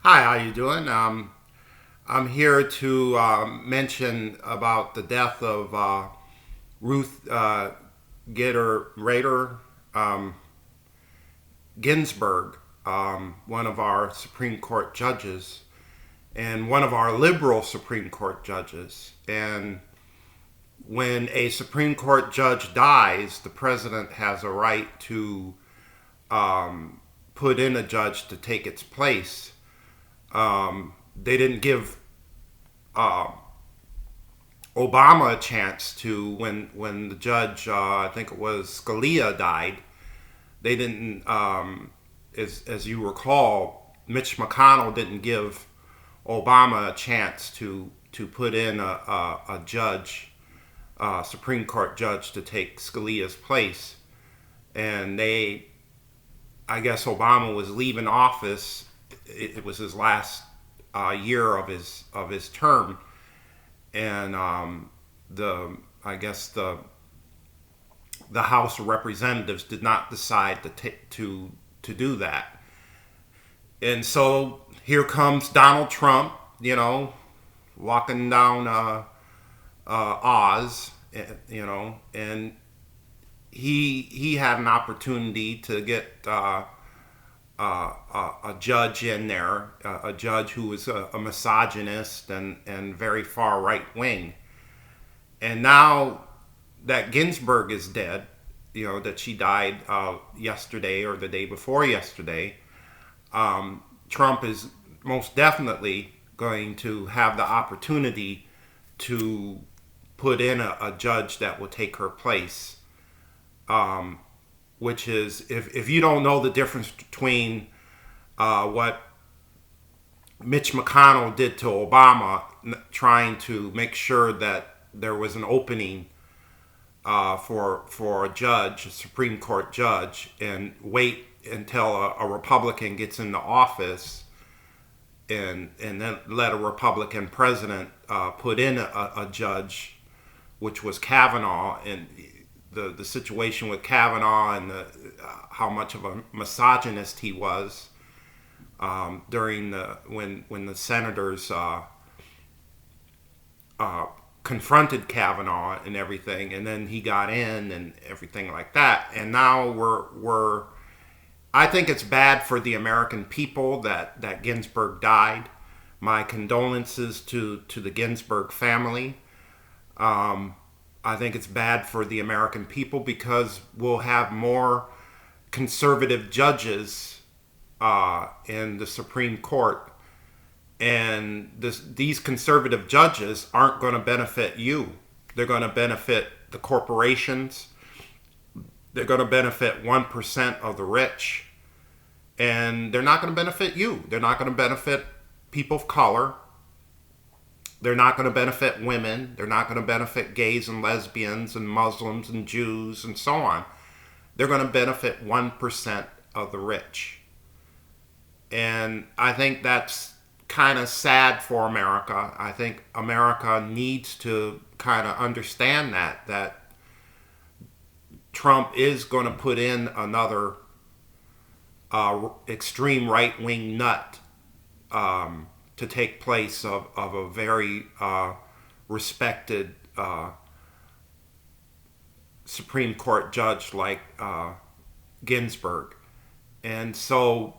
Hi, how you doing? I'm here to mention about the death of Ruth Gitter Rader um, Ginsburg, one of our Supreme Court judges, and one of our liberal Supreme Court judges. And when a Supreme Court judge dies, the president has a right to put in a judge to take its place. They didn't give uh, Obama a chance to when the judge, I think it was Scalia, died. They didn't, as you recall, Mitch McConnell didn't give Obama a chance to put in a judge, Supreme Court judge, to take Scalia's place. And I guess Obama was leaving office. It was his last year of his term, and the I guess the House of Representatives did not decide to do that, and so here comes Donald Trump, walking down Oz, and he had an opportunity to get a judge in there, a judge who was a misogynist and very far right wing. And now that Ginsburg is dead, that she died yesterday or the day before yesterday, Trump is most definitely going to have the opportunity to put in a judge that will take her place. Which is, if you don't know the difference between what Mitch McConnell did to Obama, trying to make sure that there was an opening for a judge, a Supreme Court judge, and wait until a Republican gets into office, and then let a Republican president put in a judge, which was Kavanaugh, and the situation with Kavanaugh and how much of a misogynist he was during when the senators confronted Kavanaugh and everything, and then he got in and everything like that. And now we're I think it's bad for the American people that Ginsburg died. My condolences to the Ginsburg family. I think it's bad for the American people because we'll have more conservative judges in the Supreme Court. And these conservative judges aren't going to benefit you. They're going to benefit the corporations. They're going to benefit 1% of the rich. And they're not going to benefit you. They're not going to benefit people of color. They're not going to benefit women. They're not going to benefit gays and lesbians and Muslims and Jews and so on. They're going to benefit 1% of the rich. And I think that's kind of sad for America. I think America needs to kind of understand that Trump is going to put in another extreme right-wing nut to take place of a very respected Supreme Court judge like Ginsburg. And so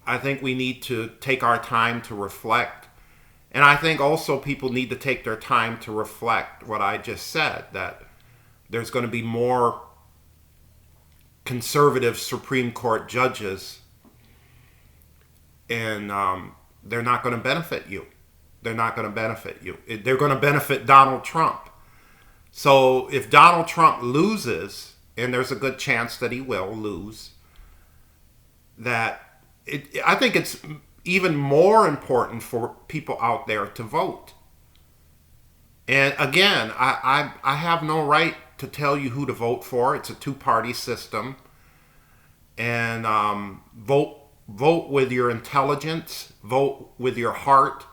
I think we need to take our time to reflect. And I think also people need to take their time to reflect what I just said, that there's going to be more conservative Supreme Court judges, and they're not going to benefit you. They're not going to benefit you. They're going to benefit Donald Trump. So if Donald Trump loses, and there's a good chance that he will lose, I think it's even more important for people out there to vote. And again, I have no right to tell you who to vote for. It's a two-party system. And vote with your intelligence, vote with your heart,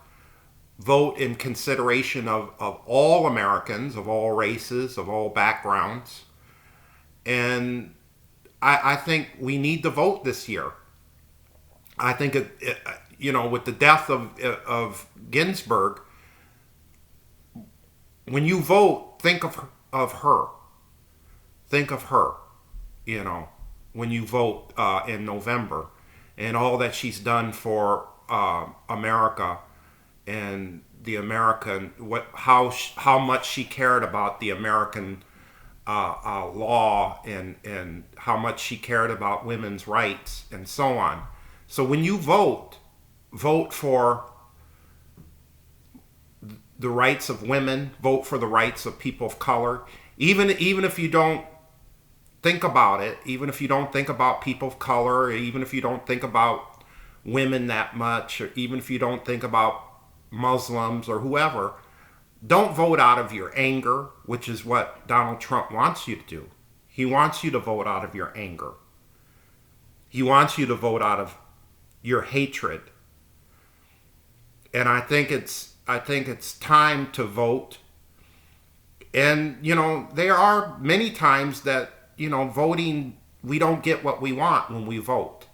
vote in consideration of all Americans, of all races, of all backgrounds. And I think we need to vote this year. I think with the death of Ginsburg, when you vote, think of her. Think of her, when you vote in November, and all that she's done for America and the American, how much she cared about the American law, and how much she cared about women's rights and so on. So when you vote for the rights of women, vote for the rights of people of color, even if you don't think about it, even if you don't think about people of color, even if you don't think about women that much, or even if you don't think about Muslims or whoever, don't vote out of your anger, which is what Donald Trump wants you to do. He wants you to vote out of your anger. He wants you to vote out of your hatred. And I think it's time to vote. And, there are many times that, voting, we don't get what we want when we vote.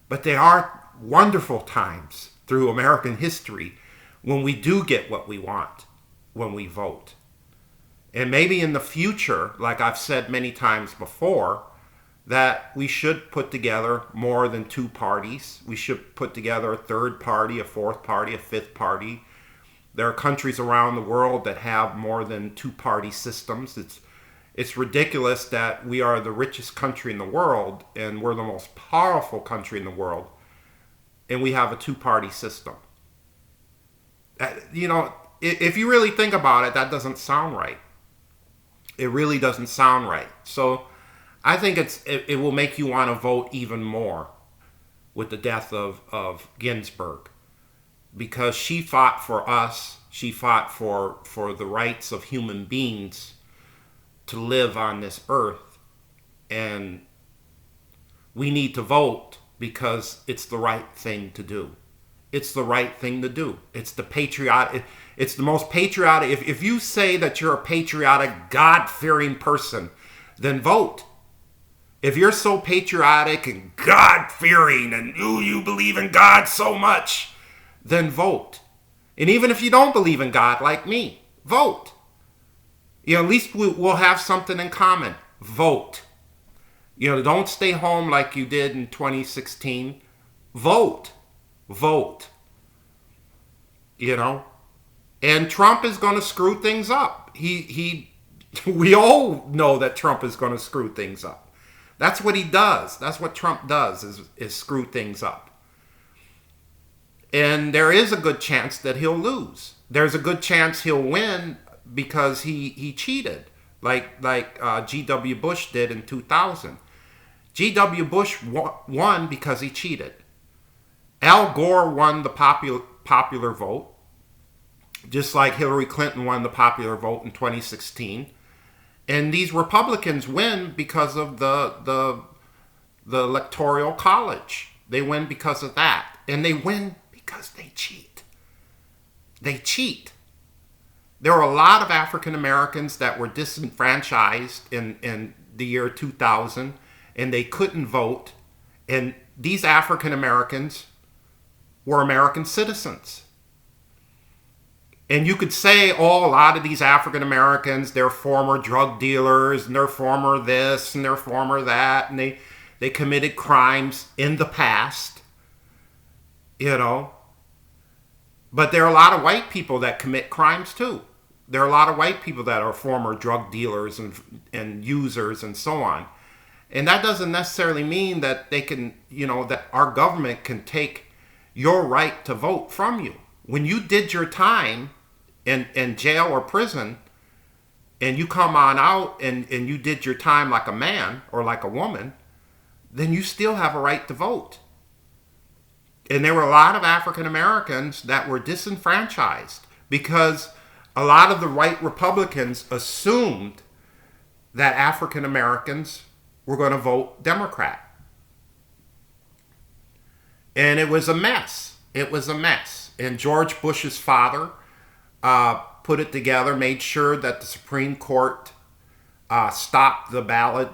But there are wonderful times through American history when we do get what we want when we vote. And maybe in the future, like I've said many times before, that we should put together more than two parties. We should put together a third party, a fourth party, a fifth party. There are countries around the world that have more than two-party systems. It's ridiculous that we are the richest country in the world and we're the most powerful country in the world, and we have a two-party system. If you really think about it, that doesn't sound right. It really doesn't sound right. So I think it will make you want to vote even more with the death of Ginsburg, because she fought for us. She fought for the rights of human beings to live on this earth. And we need to vote because it's the right thing to do. It's the right thing to do. It's the patriotic. It's the most patriotic. If you say that you're a patriotic, God-fearing person, then vote. If you're so patriotic and God-fearing and you believe in God so much, then vote. And even if you don't believe in God like me, vote. At least we'll have something in common. Vote. Don't stay home like you did in 2016. Vote. Vote. And Trump is going to screw things up. We all know that Trump is going to screw things up. That's what he does. That's what Trump does, is screw things up. And there is a good chance that he'll lose. There's a good chance he'll win because he cheated, like G.W. Bush did in 2000. G.W. Bush won because he cheated. Al Gore won the popular vote, just like Hillary Clinton won the popular vote in 2016. And these Republicans win because of the Electoral College. They win because of that. And they win because they cheat. They cheat. There were a lot of African Americans that were disenfranchised in the year 2000, and they couldn't vote. And these African Americans were American citizens. And you could say, a lot of these African Americans, they're former drug dealers, and they're former this, and they're former that, and they committed crimes in the past, But there are a lot of white people that commit crimes too. There are a lot of white people that are former drug dealers and users and so on. And that doesn't necessarily mean that they can, that our government can take your right to vote from you. When you did your time in jail or prison, and you come on out and you did your time like a man or like a woman, then you still have a right to vote. And there were a lot of African Americans that were disenfranchised because a lot of the white Republicans assumed that African Americans were going to vote Democrat. And it was a mess. It was a mess. And George Bush's father put it together, made sure that the Supreme Court stopped the ballot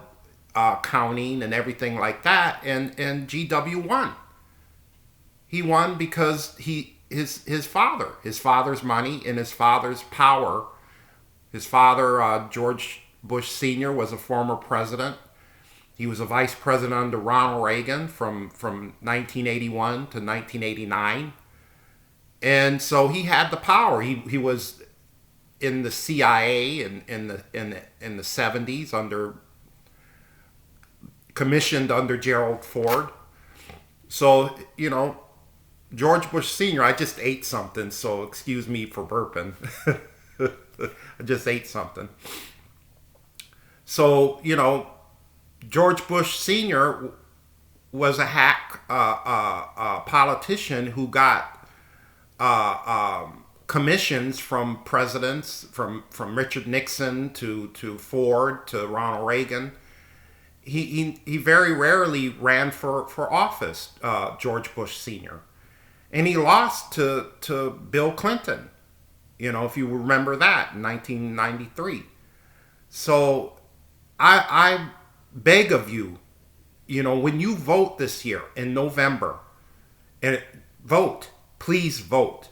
counting and everything like that. And GW won. He won because his father's money and his father's power. His father, George Bush Sr., was a former president. He was a vice president under Ronald Reagan from 1981 to 1989. And so he had the power. He was in the CIA in the 70s commissioned under Gerald Ford. So, George Bush Sr., I just ate something, so excuse me for burping. I just ate something. So, George Bush Sr. was a hack politician who got commissions from presidents, from Richard Nixon to Ford to Ronald Reagan. He very rarely ran for office, George Bush Sr. And he lost to Bill Clinton, if you remember that, in 1993. So I beg of you, when you vote this year in November, and please vote.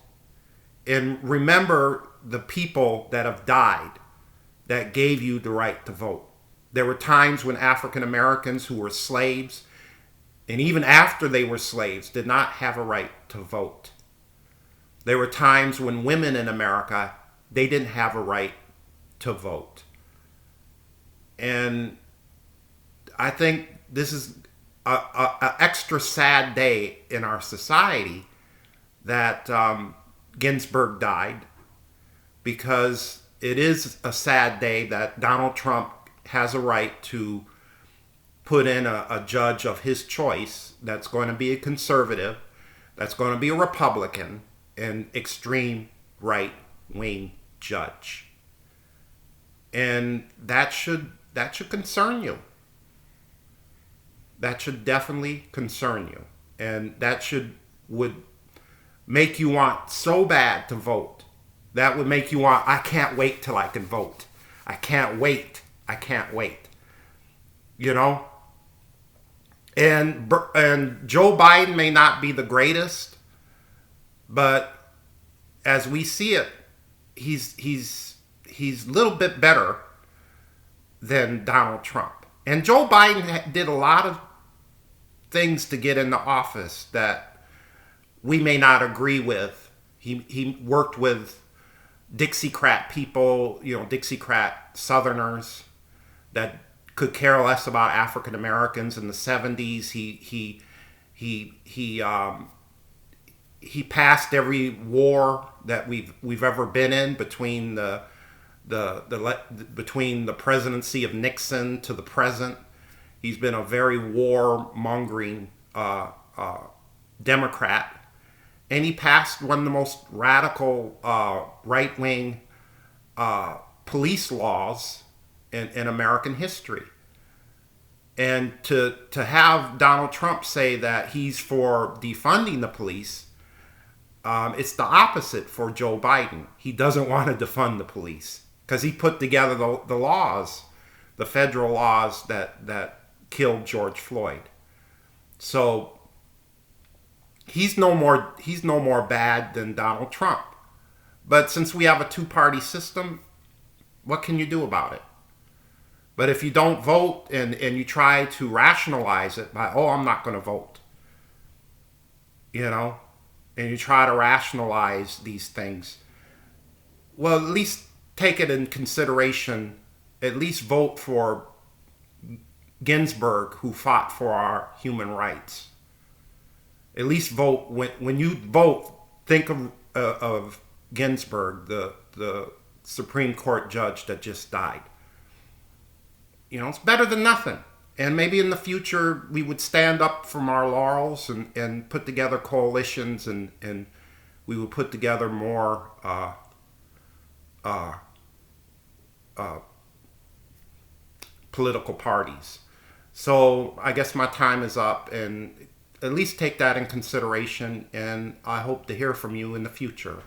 And remember the people that have died that gave you the right to vote. There were times when African Americans who were slaves, and even after they were slaves, did not have a right to vote. There were times when women in America, they didn't have a right to vote. And I think this is an extra sad day in our society that Ginsburg died, because it is a sad day that Donald Trump has a right to put in a judge of his choice that's going to be a conservative, that's going to be a Republican, an extreme right-wing judge. And that should concern you. That should definitely concern you. And that would make you want so bad to vote. That would make you want, I can't wait till I can vote. I can't wait. I can't wait. And Joe Biden may not be the greatest, but as we see it, he's a little bit better than Donald Trump. And Joe Biden did a lot of things to get into office that we may not agree with. He worked with Dixiecrat people, Dixiecrat Southerners that could care less about African Americans in the 70s. He passed every war that we've ever been in between between the presidency of Nixon to the present. He's been a very war-mongering Democrat. And he passed one of the most radical right-wing police laws in American history. And to have Donald Trump say that he's for defunding the police, it's the opposite for Joe Biden. He doesn't want to defund the police because he put together the laws, the federal laws that killed George Floyd. So he's no more bad than Donald Trump. But since we have a two-party system, what can you do about it? But if you don't vote and you try to rationalize it by, I'm not going to vote, and you try to rationalize these things, well, at least take it in consideration. At least vote for Ginsburg, who fought for our human rights. At least vote. When you vote, think of Ginsburg, the Supreme Court judge that just died. It's better than nothing. And maybe in the future we would stand up from our laurels and put together coalitions and we would put together more political parties. So I guess my time is up, and at least take that in consideration, and I hope to hear from you in the future.